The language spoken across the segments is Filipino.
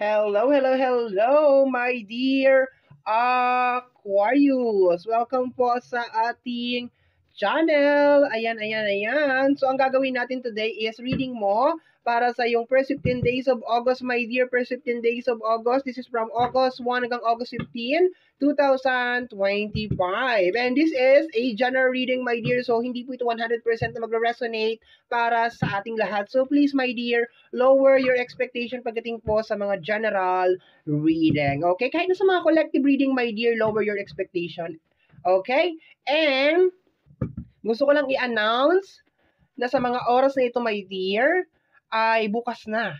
Hello, hello, hello, my dear Aquarius. Welcome po sa ating channel. Ayan, ayan, ayan. So, ang gagawin natin today is reading mo para sa yung first 15 days of August, my dear. First 15 days of August. This is from August 1 hanggang August 15, 2025. And this is a general reading, my dear. So, hindi po ito 100% na magre-resonate para sa ating lahat. So, please, my dear, lower your expectation pagdating po sa mga general reading. Okay? Kahit na sa mga collective reading, my dear, lower your expectation. Okay? And, gusto ko lang i-announce na sa mga oras na ito, my dear, ay bukas na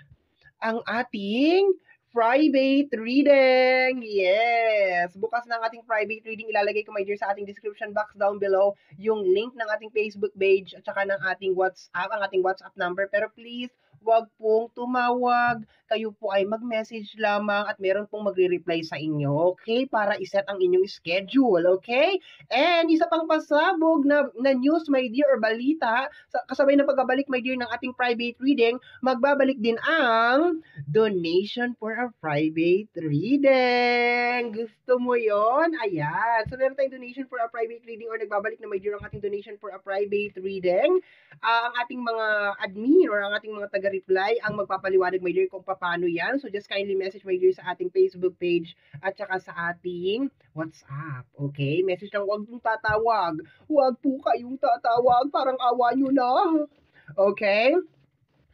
ang ating private reading. Yes! Bukas na ang ating private reading. Ilalagay ko, my dear, sa ating description box down below yung link ng ating Facebook page at saka ng ating WhatsApp, ang ating WhatsApp number. Pero please, wag pong tumawag. Kayo po ay mag-message lamang at meron pong magre-reply sa inyo. Okay? Para iset ang inyong schedule. Okay? And isa pang pasabog na news, my dear, or balita, kasabay ng pagbabalik, my dear, ng ating private reading, magbabalik din ang donation for a private reading. Gusto mo yon? Ayan. So, meron tayong donation for a private reading or nagbabalik na, my dear, ang ating donation for a private reading. Ang ating mga admin or ang ating mga taga-reply ang magpapaliwanag, my dear, kung paano yan. So, just kindly message, my dear, sa ating Facebook page at saka sa ating WhatsApp. Okay? Message lang, huwag pong tatawag. Huwag po kayong tatawag. Parang awa nyo na. Okay?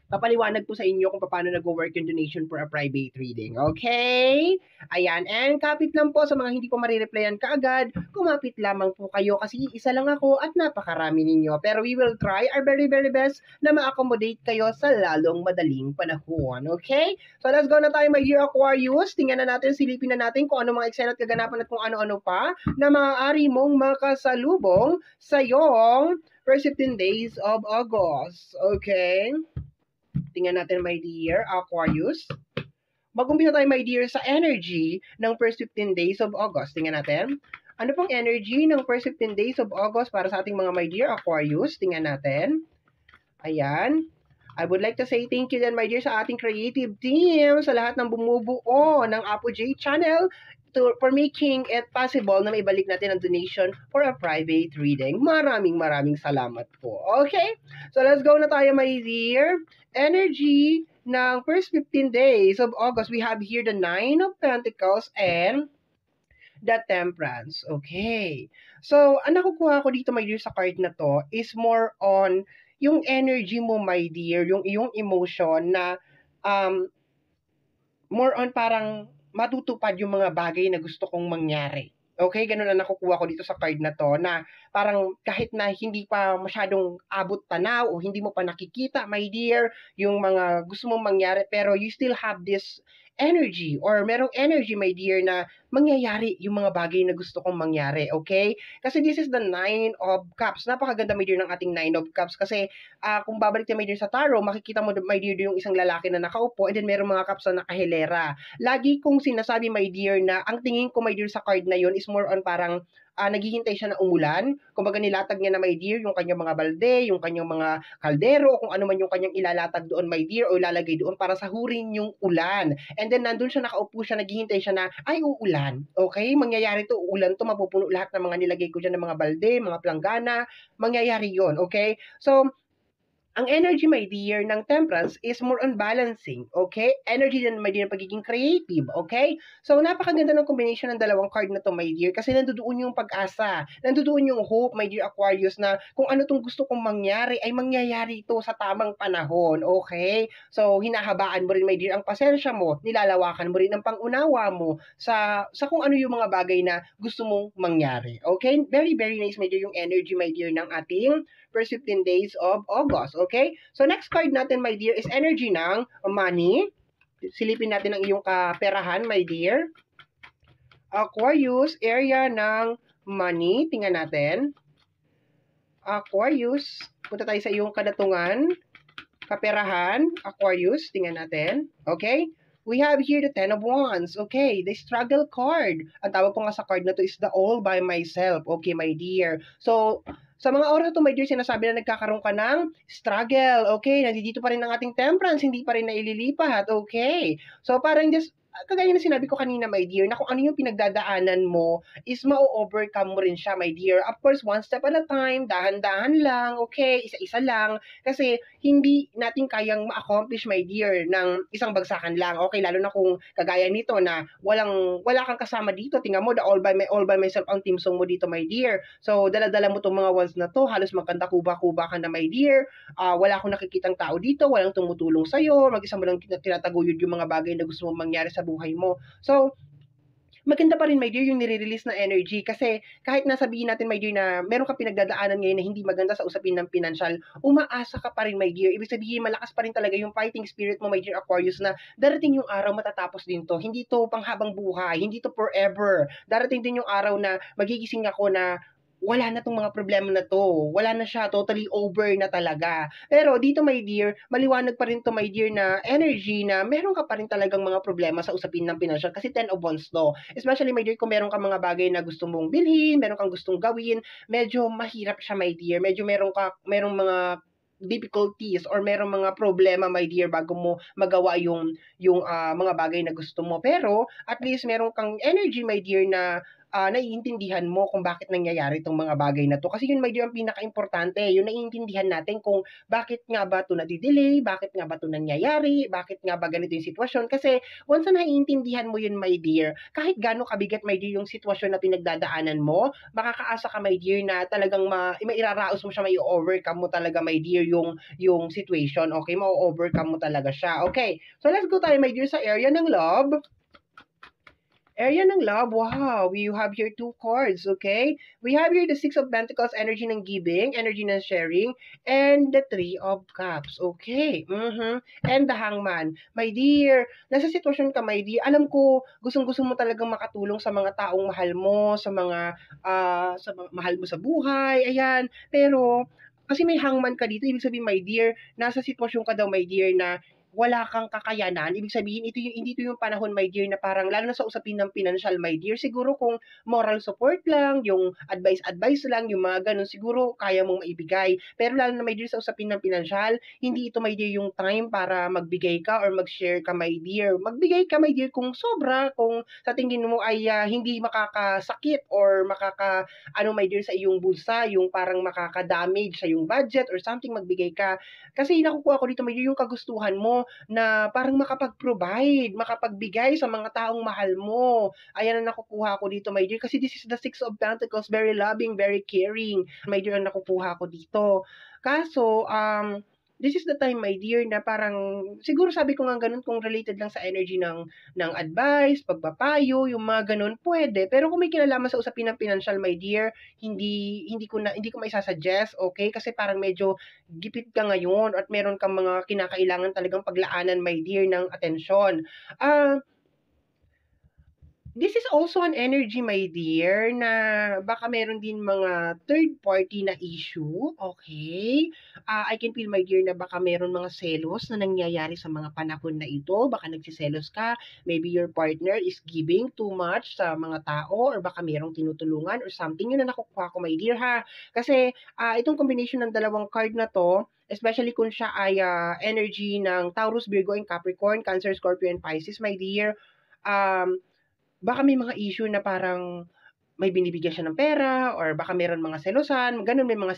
Papaliwanag po sa inyo kung paano nag-work yung donation for a private reading. Okay? Ayan. And kapit lang po sa mga hindi ko marireplyan kaagad, kumapit lamang po kayo kasi isa lang ako at napakarami ninyo. Pero we will try our very, very best na ma-accommodate kayo sa lalong madaling panahon. Okay? So let's go na tayo, my dear Aquarius. Tingnan na natin, silipin na natin kung ano mga eksena at kaganapan at kung ano-ano pa na maaari mong makasalubong sa iyong first 15 days of August. Okay? Tingnan natin, my dear Aquarius. Mag-umpisa tayo, my dear, sa energy ng first 15 days of August. Tingnan natin. Ano pong energy ng first 15 days of August para sa ating mga, my dear Aquarius? Tingnan natin. Ayan. I would like to say thank you then, my dear, sa ating creative team, sa lahat ng bumubuo ng Apo J channel for making it possible na maibalik natin ang donation for a private reading. Maraming salamat po. Okay? So, let's go na tayo, my dear. Energy ng first 15 days of August, we have here the 9 of Pentacles and the Temperance. Okay. So, ang nakukuha ko dito, my dear, sa card na to is more on yung energy mo, my dear, yung iyong emotion na more on parang matutupad yung mga bagay na gusto kong mangyari. Okay, ganun ang nakukuha ko dito sa card na to na parang kahit na hindi pa masyadong abot tanaw o hindi mo pa nakikita, my dear, yung mga gusto mong mangyari pero you still have this energy or merong energy, my dear, na mangyayari yung mga bagay na gusto kong mangyari, okay? Kasi this is the 9 of Cups. Napakaganda, my dear, ng ating 9 of Cups kasi kung babalik tayo, my dear, sa tarot, makikita mo, my dear, yung isang lalaki na nakaupo and then merong mga cups na nakahilera. Lagi kong sinasabi, my dear, na ang tingin ko, my dear, sa card na yun is more on parang naghihintay siya na umulan. Kumbaga nilatag niya na, my dear, yung kanyang mga balde, yung kanyang mga kaldero, kung ano man yung kanyang ilalatag doon, my dear, o ilalagay doon para sahurin yung ulan. And then nandun siya, nakaupo siya, naghihintay siya na, ay, uulan. Okay? Mangyayari to, uulan to, mapupuno lahat ng mga nilagay ko dyan ng mga balde, mga planggana, mangyayari yon. Okay? So, ang energy, my dear, ng Temperance is more on balancing, okay? Energy din, my dear, ng pagiging creative, okay? So, napakaganda ng combination ng dalawang card na to, my dear, kasi nandoon yung pag-asa, nandoon yung hope, my dear Aquarius, na kung ano tong gusto kong mangyari, ay mangyayari ito sa tamang panahon, okay? So, hinahabaan mo rin, my dear, ang pasensya mo, nilalawakan mo rin ang pangunawa mo sa kung ano yung mga bagay na gusto mong mangyari, okay? Very, very nice, my dear, yung energy, my dear, ng ating first 15 days of August. Okay? So, next card natin, my dear, is energy ng money. Silipin natin ang iyong kaperahan, my dear. Aquarius, area ng money. Tingnan natin. Aquarius, punta tayo sa iyong kadatungan. Kaperahan, Aquarius, tingnan natin. Okay? We have here the 10 of Wands. Okay, the struggle card. Ang tawag ko nga sa card na to is the all by myself. Okay, my dear. So, sa mga oras na to, my dear, sinasabi na nagkakaroon ka ng struggle. Okay, nandito pa rin ang ating Temperance, hindi pa rin naililipat. Okay. So, parang just kagaya na sinabi ko kanina, my dear, na kung ano yung pinagdadaanan mo is ma-overcome mo rin siya, my dear. Of course, one step at a time, dahan-dahan lang, okay, isa-isa lang, kasi hindi natin kayang ma-accomplish, my dear, ng isang bagsakan lang, okay, lalo na kung kagaya nito na wala kang kasama dito, tingnan mo, all by myself ang team song mo dito, my dear. So, dala-dala mo tong mga ones na to, halos magkanta kuba-kuba ka na, my dear. Wala akong nakikitang tao dito, walang tumutulong sa'yo, mag-isa mo lang tinataguyod yung mga bagay na gusto mong mangyari sa buhay mo. So, maganda pa rin, my dear, yung nire-release na energy kasi kahit nasabihin natin, my dear, na meron ka pinagdadaanan ngayon na hindi maganda sa usapin ng financial, umaasa ka pa rin, my dear. Ibig sabihin, malakas pa rin talaga yung fighting spirit mo, my dear Aquarius, na darating yung araw matatapos din to. Hindi to panghabang buhay, hindi to forever. Darating din yung araw na magigising ako na wala na tong mga problema na to. Wala na siya, totally over na talaga. Pero dito, my dear, maliwanag pa rin to, my dear, na energy na meron ka pa rin talagang mga problema sa usapin ng financial kasi 10 of Wands to. Especially, my dear, kung meron ka mga bagay na gusto mong bilhin, meron kang gustong gawin, medyo mahirap siya, my dear. Medyo merong mga difficulties or merong mga problema, my dear, bago mo magawa yung mga bagay na gusto mo. Pero at least meron kang energy, my dear, na naiintindihan mo kung bakit nangyayari itong mga bagay na to. Kasi yun, my dear, ang pinaka-importante, yung naiintindihan natin kung bakit nga ba ito nadidelay, bakit nga ba ito nangyayari, bakit nga ba ganito yung sitwasyon. Kasi once na naiintindihan mo yun, my dear, kahit gaano kabigat, my dear, yung sitwasyon na pinagdadaanan mo, makakaasa ka, my dear, na talagang mairaraos mo siya, may overcome mo talaga, my dear, yung situation. Okay, ma-overcome mo talaga siya. Okay, so let's go tayo, my dear, sa area ng love. Area ng love, wow, we have here 2 cards, okay? We have here the 6 of Pentacles, energy ng giving, energy ng sharing, and the 3 of Cups, okay? And the Hangman. My dear, nasa sitwasyon ka, my dear, alam ko, gustong-gusto mo talagang makatulong sa mga taong mahal mo, sa mga mahal mo sa buhay, ayan. Pero, kasi may hangman ka dito, ibig sabihin, my dear, nasa sitwasyon ka daw, my dear, na wala kang kakayanan. Ibig sabihin, hindi ito yung panahon, my dear, na parang, lalo na sa usapin ng financial, my dear, siguro kung moral support lang, yung advice lang, yung mga ganun, siguro kaya mong maibigay. Pero lalo na, my dear, sa usapin ng financial, hindi ito, my dear, yung time para magbigay ka or mag-share ka, my dear. Magbigay ka, my dear, kung sobra, kung sa tingin mo ay hindi makakasakit or my dear, sa iyong bulsa, yung parang makaka-damage sa iyong budget or something, magbigay ka. Kasi nakukuha ko dito, my dear, yung kagustuhan mo na parang makapag-provide, makapagbigay sa mga taong mahal mo. Ayan ang nakukuha ko dito, my dear. Kasi this is the 6 of Pentacles, very loving, very caring. My dear, ang nakukuha ko dito. Kaso, this is the time, my dear, na parang, siguro sabi ko nga ganun, kung related lang sa energy ng advice, pagpapayo, yung mga ganun, pwede. Pero kung may kinalaman sa usapin ng financial, my dear, hindi ko maisasuggest, okay? Kasi parang medyo gipit ka ngayon at meron kang mga kinakailangan talagang paglaanan, my dear, ng atensyon. This is also an energy, my dear, na baka meron din mga third party na issue, okay? I can feel, my dear, na baka meron mga selos na nangyayari sa mga panahon na ito. Baka nagsiselos ka, maybe your partner is giving too much sa mga tao or baka merong tinutulungan or something. Yun na nakukuha ko, my dear, ha? Kasi itong combination ng dalawang card na to, especially kung siya ay energy ng Taurus, Virgo, and Capricorn, Cancer, Scorpio, and Pisces, my dear, baka may mga issue na parang may binibigyan siya ng pera or baka meron mga selosan, ganun, may mga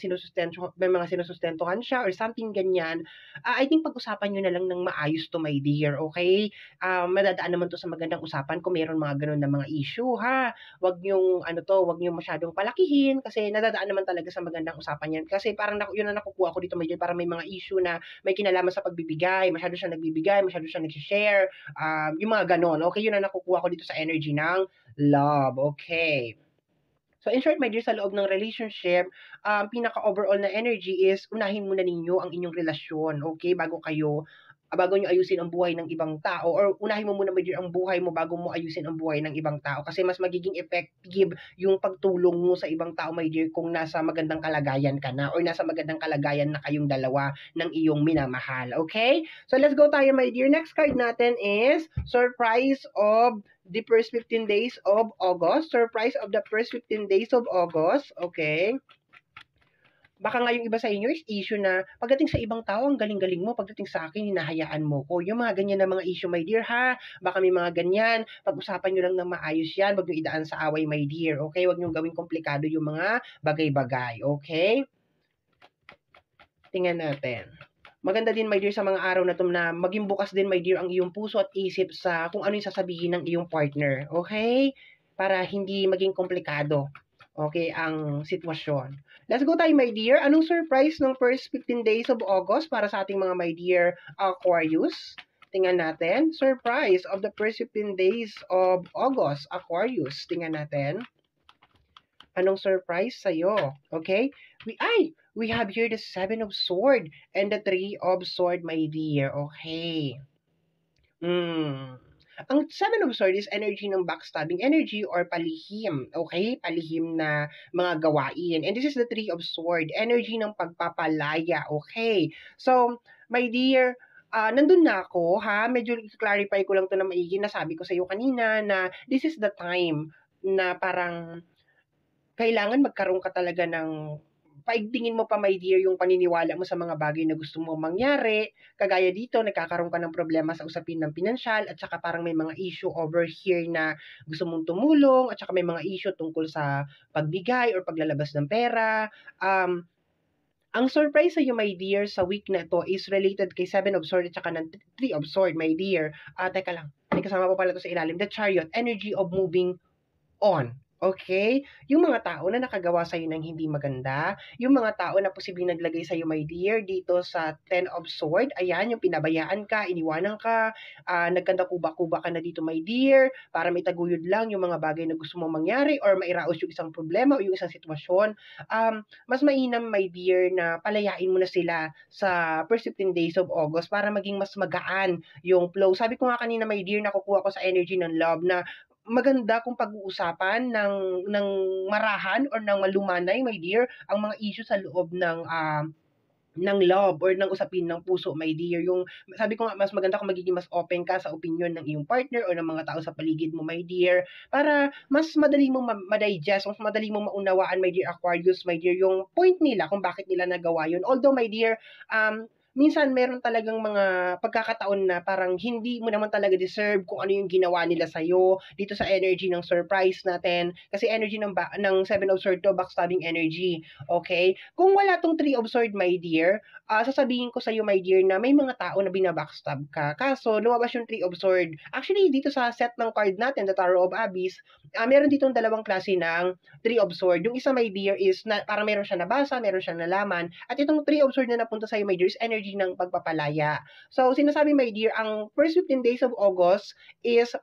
sinusustentuhan siya or something ganyan. I think pag-usapan nyo na lang ng maayos to, my dear, okay? Madadaan naman to sa magandang usapan kung meron mga ganun na mga issue, ha? Wag nyong masyadong palakihin kasi nadadaan naman talaga sa magandang usapan yan. Kasi parang yun ang nakukuha ko dito, my dear, para may mga issue na may kinalaman sa pagbibigay, masyado siya nagbibigay, masyado siya nag-share, yung mga ganun, okay? Yun ang nakukuha ko dito sa energy ng love, okay? So, in short, my dear, sa loob ng relationship, pinaka-overall na energy is unahin muna ninyo ang inyong relasyon, okay? Bago nyo ayusin ang buhay ng ibang tao or unahin mo muna, my dear, ang buhay mo bago mo ayusin ang buhay ng ibang tao kasi mas magiging effective yung pagtulong mo sa ibang tao, my dear, kung nasa magandang kalagayan ka na or nasa magandang kalagayan na kayong dalawa ng iyong minamahal, okay? So, let's go tayo, my dear. Next card natin is Surprise of the first 15 days of August. Surprise of the first 15 days of August. Okay. baka nga yung iba sa inyo is issue na pagdating sa ibang tao, ang galing-galing mo, pagdating sa akin, hinahayaan mo ko. Yung mga ganyan na mga issue, my dear, ha? Baka may mga ganyan. Pag-usapan nyo lang ng maayos yan. Huwag nyo idaan sa away, my dear. Okay? Huwag nyo gawing komplikado yung mga bagay-bagay. Okay? Tingnan natin. Maganda din, my dear, sa mga araw na to na maging bukas din, my dear, ang iyong puso at isip sa kung ano yung sasabihin ng iyong partner. Okay? Para hindi maging komplikado. Okay, ang sitwasyon. Let's go tayo, my dear. Anong surprise ng first 15 days of August para sa ating mga my dear Aquarius? Tingnan natin. Surprise of the first 15 days of August, Aquarius. Tingnan natin. Anong surprise sa'yo? Okay? We have here the 7 of Sword and the 3 of Sword, my dear. Okay. Ang 7 of Swords is energy ng backstabbing energy or palihim, okay? Palihim na mga gawain. And this is the 3 of Swords, energy ng pagpapalaya, okay? So, my dear, nandun na ako, ha? Medyo clarify ko lang to na maigi. Nasabi ko sa iyo kanina na this is the time na parang kailangan magkaroon ka talaga ng paigtingin mo pa, my dear, yung paniniwala mo sa mga bagay na gusto mo mangyari. Kagaya dito, nagkakaroon ka ng problema sa usapin ng pinansyal at saka parang may mga issue over here na gusto mong tumulong at saka may mga issue tungkol sa pagbigay or paglalabas ng pera. Ang surprise sa iyo, my dear, sa week na to is related kay 7 of Swords at saka ng 3 of Swords, my dear. Teka lang, may kasama pa pala to sa ilalim. The Chariot, energy of moving on. Okay? Yung mga tao na nakagawa sa'yo ng hindi maganda, yung mga tao na posibleng naglagay sa'yo, my dear, dito sa 10 of Sword, ayan, yung pinabayaan ka, iniwanan ka, nagkanda kuba-kuba ka na dito, my dear, para may taguyod lang yung mga bagay na gusto mong mangyari or mairaos yung isang problema o yung isang sitwasyon. Mas mainam, my dear, na palayain mo na sila sa first 15 days of August para maging mas magaan yung flow. Sabi ko nga kanina, my dear, nakukuha ko sa energy ng love na maganda kung pag-uusapan ng marahan or ng malumanay, my dear, ang mga issue sa loob ng love or ng usapin ng puso, my dear. Yung sabi ko nga, mas maganda kung magiging mas open ka sa opinion ng iyong partner or ng mga tao sa paligid mo, my dear, para mas madali mong ma-digest, mas madali mong maunawaan, my dear Aquarius, my dear, yung point nila kung bakit nila nagawa yun. Although, my dear, minsan meron talagang mga pagkakataon na parang hindi mo naman talaga deserve kung ano yung ginawa nila sa'yo dito sa energy ng surprise natin. Kasi energy ng 7 of Swords to, backstabbing energy. Okay? Kung wala tong 3 of Swords, my dear, sasabihin ko sa'yo, my dear, na may mga tao na binabackstab ka. Kaso, lumabas yung 3 of Swords. Actually, dito sa set ng card natin, the Tower of Abyss, meron ditong dalawang klase ng 3 of Swords. Yung isa, my dear, is na, parang meron siya nabasa, meron siyang nalaman. At itong 3 of Swords na napunta sa'yo, my dear, is energy ng pagpapalaya. So, sinasabi, my dear, ang first 15 days of August is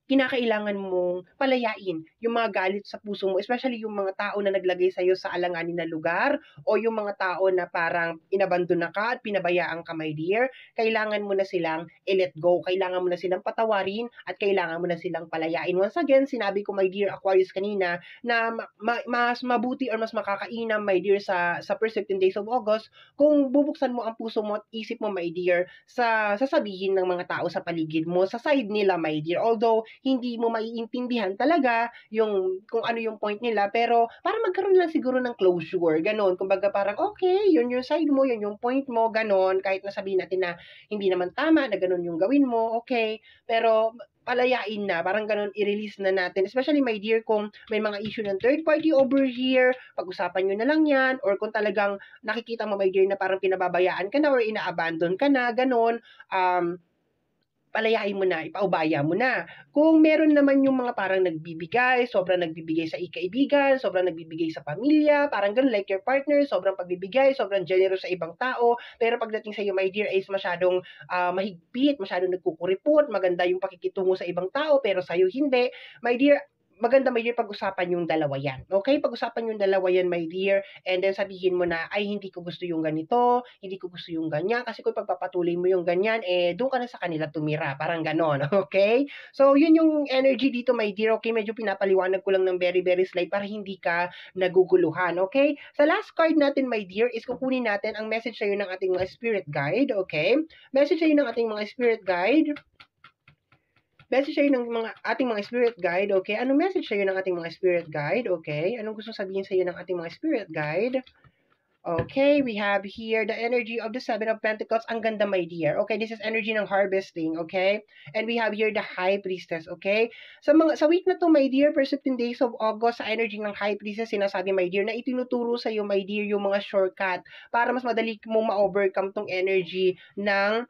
kinakailangan mong palayain yung mga galit sa puso mo, especially yung mga tao na naglagay sa'yo sa alanganin na lugar o yung mga tao na parang inabandona ka at pinabayaan ka, my dear. Kailangan mo na silang i-let go. Kailangan mo na silang patawarin at kailangan mo na silang palayain. Once again, sinabi ko, my dear Aquarius, kanina na mas mabuti or mas makakainam, my dear, sa first 15 days of August kung bubuksan mo ang puso mo at isip mo, my dear, sa sasabihin ng mga tao sa paligid mo, sa side nila, my dear. Although, hindi mo maiintindihan talaga yung kung ano yung point nila, pero para magkaroon lang siguro ng closure, ganon. Kumbaga parang, okay, yun yung side mo, yun yung point mo, ganon. Kahit nasabihin natin na hindi naman tama, na ganon yung gawin mo, okay. Pero palayain na, parang ganon, i-release na natin. Especially, my dear, kung may mga issue ng third party over here, pag-usapan nyo na lang yan, or kung talagang nakikita mo, my dear, na parang pinababayaan ka na or ina-abandon ka na, ganon, palayain mo na, ipaubaya mo na. Kung meron naman yung mga parang nagbibigay, sobrang nagbibigay sa ikaibigan, sobrang nagbibigay sa pamilya, parang ganun, like your partner, sobrang pagbibigay, sobrang generous sa ibang tao, pero pagdating sa iyo, my dear, is masyadong mahigpit, masyadong nagkukuripot, maganda yung pakikitungo sa ibang tao, pero sa iyo hindi. My dear, maganda, my dear, pag-usapan yung dalawa yan. Okay? Pag-usapan yung dalawa yan, my dear, and then sabihin mo na, ay, hindi ko gusto yung ganito, hindi ko gusto yung ganyan, kasi kung pagpapatuloy mo yung ganyan, doon ka na sa kanila tumira. Parang ganon. Okay? So, yun yung energy dito, my dear. Okay? Medyo pinapaliwanag ko lang ng very, very slight para hindi ka naguguluhan. Okay? Sa last card natin, my dear, is kukunin natin ang message sa'yo ng ating mga spirit guide. Okay? Message sa'yo ng ating mga spirit guide. Message sa'yo ng ating mga spirit guide, okay? Anong message sa'yo ng ating mga spirit guide, okay? Anong gusto sabihin sa'yo ng ating mga spirit guide? Okay, we have here the energy of the Seven of Pentacles. Ang ganda, my dear. Okay, this is energy ng harvesting, okay? And we have here the High Priestess, okay? Sa week na to, my dear, first 15 days of August, sa energy ng High Priestess, sinasabi, my dear, na itinuturo sa iyo, my dear, yung mga shortcut para mas madali mong ma-overcome tong energy ng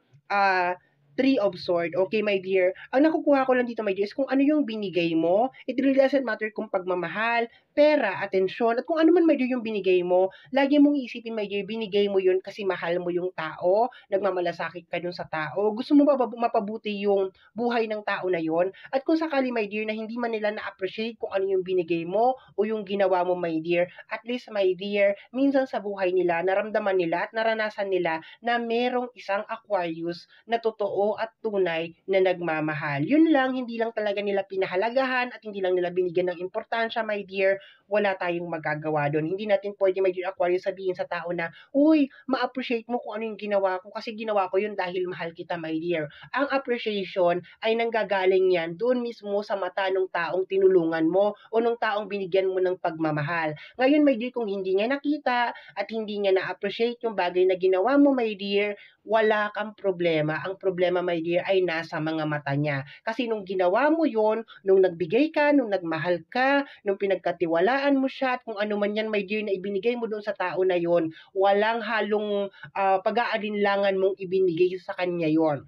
Three of Swords. Okay, my dear. Ang nakukuha ko lang dito, my dear, is kung ano yung binigay mo. It really doesn't matter kung pagmamahal, pera, atensyon, at kung ano man, my dear, yung binigay mo, lagi mong iisipin, my dear, binigay mo yun kasi mahal mo yung tao, nagmamalasakit ka dun sa tao, gusto mo mapabuti yung buhay ng tao na yon. At kung sakali, my dear, na hindi man nila na-appreciate kung ano yung binigay mo o yung ginawa mo, my dear, at least, my dear, minsan sa buhay nila, naramdaman nila at naranasan nila na merong isang Aquarius na totoo at tunay na nagmamahal. Yun lang, hindi lang talaga nila pinahalagahan at hindi lang nila binigyan ng importansya, my dear, wala tayong magagawa doon. Hindi natin pwede, my dear Aquarius, sabihin sa tao na, uy, ma-appreciate mo kung ano yung ginawa ko kasi ginawa ko yun dahil mahal kita, my dear. Ang appreciation ay nanggagaling yan doon mismo sa mata ng taong tinulungan mo o ng taong binigyan mo ng pagmamahal. Ngayon, my dear, kung hindi niya nakita at hindi niya na-appreciate yung bagay na ginawa mo, my dear, wala kang problema. Ang problema, my dear, ay nasa mga mata niya. Kasi nung ginawa mo yon, nung nagbigay ka, nung nagmahal ka, nung pinagkatiwalaan mo siya, at kung ano man yan, my dear, na ibinigay mo doon sa tao na yon, walang halong pag-aalinlangan mong ibinigay sa kanya yon.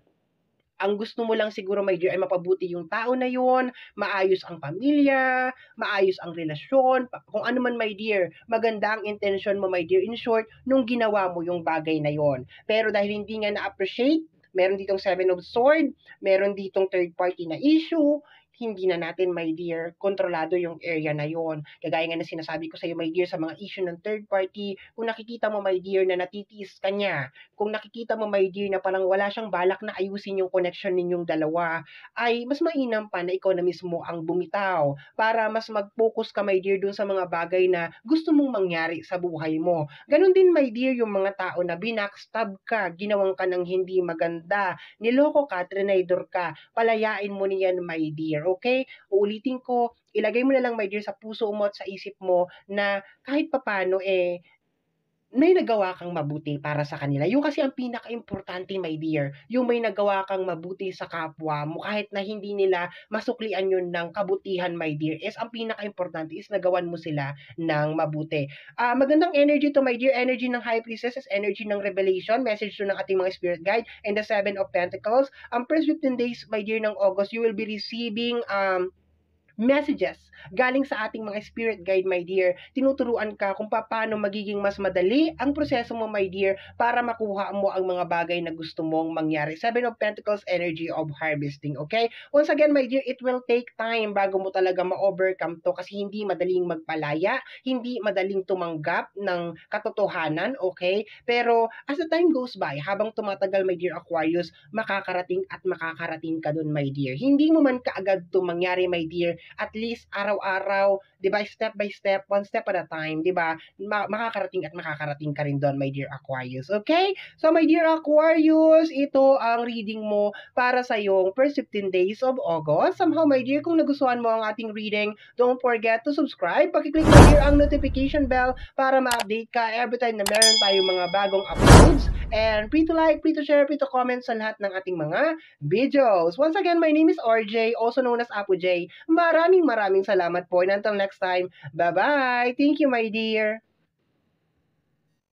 Ang gusto mo lang siguro, my dear, ay mapabuti yung tao na yon, maayos ang pamilya, maayos ang relasyon, kung ano man, my dear, maganda ang intention mo, my dear, in short, nung ginawa mo yung bagay na yon. Pero dahil hindi nga na-appreciate, meron ditong Seven of Swords, meron ditong third party na issue, hindi na natin, my dear, kontrolado yung area na yon. Kagaya nga na sinasabi ko sa iyo, my dear, sa mga issue ng third party, kung nakikita mo, my dear, na natitiis ka niya, kung nakikita mo, my dear, na parang wala siyang balak na ayusin yung connection ninyong dalawa, ay mas mainam pa na ikaw na mismo ang bumitaw para mas mag-focus ka, my dear, dun sa mga bagay na gusto mong mangyari sa buhay mo. Ganon din, my dear, yung mga tao na binackstab ka, ginawang ka ng hindi maganda, niloko ka, trinidor ka, palayain mo niyan, my dear, okay? Uulitin ko, ilagay mo na lang, my dear, sa puso mo at sa isip mo na kahit papano, may nagawa kang mabuti para sa kanila. Yung kasi ang pinaka-importante, my dear, yung may nagawa kang mabuti sa kapwa mo, kahit na hindi nila masuklian yun ng kabutihan, my dear, is ang pinaka-importante is nagawan mo sila ng mabuti. Magandang energy to, my dear. Energy ng High Priestess is energy ng revelation, message to ng ating mga spirit guide, and the Seven of Pentacles. Ang first 15 days, my dear, ng August, you will be receiving messages galing sa ating mga spirit guide, my dear. Tinuturuan ka kung paano magiging mas madali ang proseso mo, my dear, para makuha mo ang mga bagay na gusto mong mangyari. Seven of Pentacles, energy of harvesting, okay? Once again, my dear, it will take time bago mo talaga ma-overcome to kasi hindi madaling magpalaya, hindi madaling tumanggap ng katotohanan, okay? Pero as the time goes by, habang tumatagal, my dear Aquarius, makakarating at makakarating ka dun, my dear. Hindi mo man kaagad to mangyari, my dear, at least araw-araw, 'di ba, step by step, one step at a time, 'di ba? Makakarating at makakarating ka rin doon, my dear Aquarius. Okay? So my dear Aquarius, ito ang reading mo para sa yung first 15 days of August. Somehow, my dear, kung nagustuhan mo ang ating reading, don't forget to subscribe. Paki-click mo here ang notification bell para ma-update ka every time na meron tayong mga bagong uploads. And free to like, free to share, free to comment sa lahat ng ating mga videos. Once again, my name is RJ, also known as Apo J. Maraming salamat po. And until next time, bye-bye. Thank you, my dear.